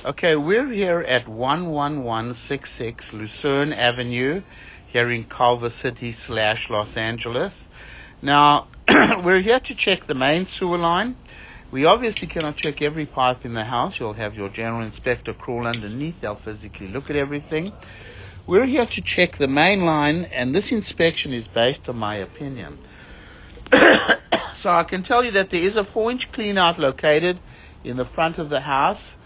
Okay, we're here at 11166 Lucerne Avenue here in Culver City / Los Angeles. Now, we're here to check the main sewer line. We obviously cannot check every pipe in the house. You'll have your general inspector crawl underneath. They'll physically look at everything. We're here to check the main line, and this inspection is based on my opinion. So I can tell you that there is a 4-inch cleanout located in the front of the house.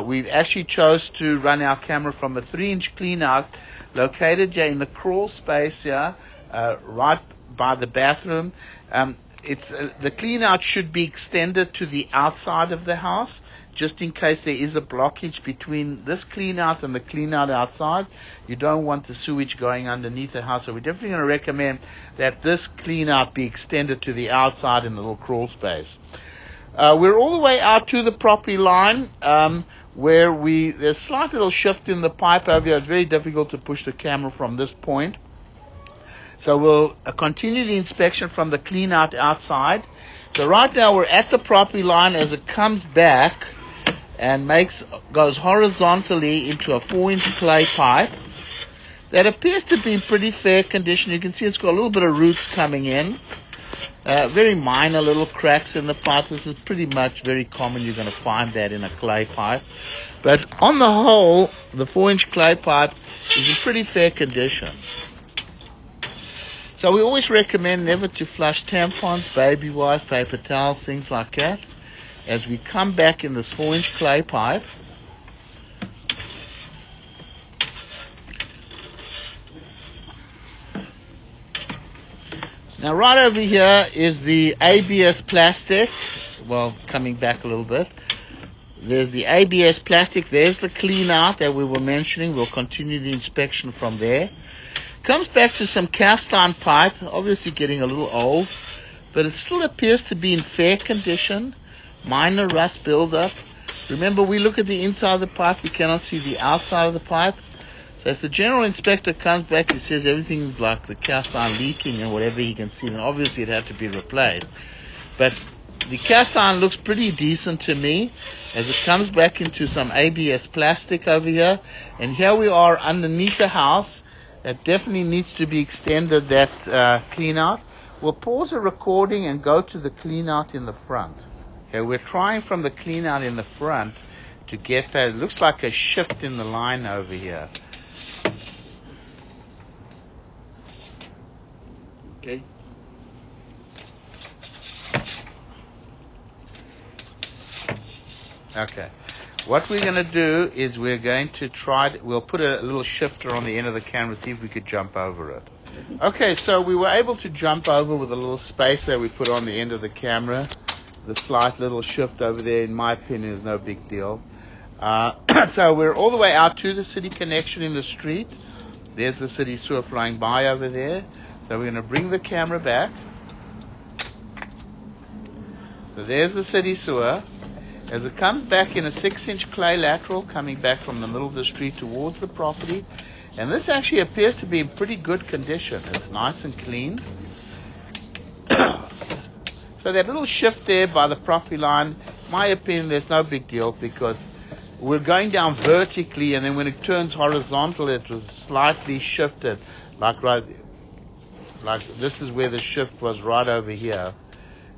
We've actually chose to run our camera from a 3-inch cleanout located here in the crawl space here, right by the bathroom. The cleanout should be extended to the outside of the house, just in case there is a blockage between this cleanout and the cleanout outside. You don't want the sewage going underneath the house, so we're definitely going to recommend that this cleanout be extended to the outside in the little crawl space. We're all the way out to the property line, where there's a slight little shift in the pipe over here. It's very difficult to push the camera from this point. So we'll continue the inspection from the cleanout outside. So right now we're at the property line as it comes back and goes horizontally into a 4-inch clay pipe that appears to be in pretty fair condition. You can see it's got a little bit of roots coming in. Very minor little cracks in the pipe. This is pretty much very common. You're going to find that in a clay pipe. But on the whole, the 4-inch clay pipe is in pretty fair condition. So we always recommend never to flush tampons, baby wipes, paper towels, things like that, as we come back in this 4-inch clay pipe. Now right over here is the ABS plastic. Well, coming back a little bit. There's the ABS plastic. There's the clean out that we were mentioning. We'll continue the inspection from there. Comes back to some cast iron pipe, obviously getting a little old, but it still appears to be in fair condition. Minor rust buildup. Remember, we look at the inside of the pipe, we cannot see the outside of the pipe. So if the general inspector comes back and says everything's like the cast iron leaking and whatever he can see, then obviously it had to be replaced. But the cast iron looks pretty decent to me as it comes back into some ABS plastic over here. And here we are underneath the house. That definitely needs to be extended, that clean out. We'll pause the recording and go to the clean out in the front. Okay, we're trying from the clean out in the front to get that. It looks like a shift in the line over here. Okay. Okay. What we're going to do is we're going to we'll put a little shifter on the end of the camera, see if we could jump over it. Okay, so we were able to jump over with a little space that we put on the end of the camera. The slight little shift over there, in my opinion, is no big deal. So we're all the way out to the city connection in the street. There's the city sewer flying by over there. So we're going to bring the camera back. So there's the city sewer. As it comes back in a 6-inch clay lateral, coming back from the middle of the street towards the property. And this actually appears to be in pretty good condition. It's nice and clean. So that little shift there by the property line, in my opinion, there's no big deal because we're going down vertically, and then when it turns horizontal, it was slightly shifted. Like this is where the shift was, right over here.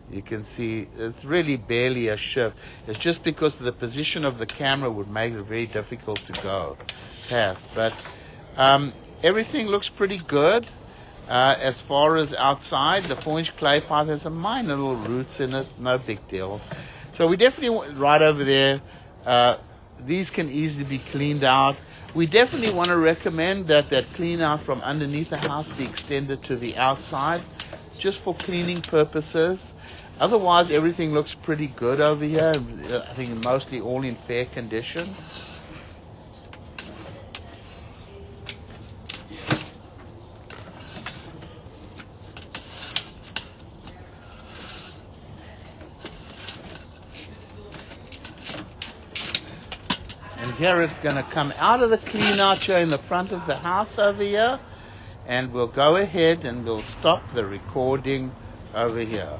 You can see it's really barely a shift. It's just because the position of the camera would make it very difficult to go past. But everything looks pretty good as far as outside. The 4-inch clay pipe has some minor little roots in it, no big deal. So we definitely, right over there, these can easily be cleaned out. We definitely want to recommend that clean out from underneath the house be extended to the outside, just for cleaning purposes. Otherwise, everything looks pretty good over here. I think mostly all in fair condition. And here it's going to come out of the clean out here in the front of the house over here. And we'll go ahead and we'll stop the recording over here.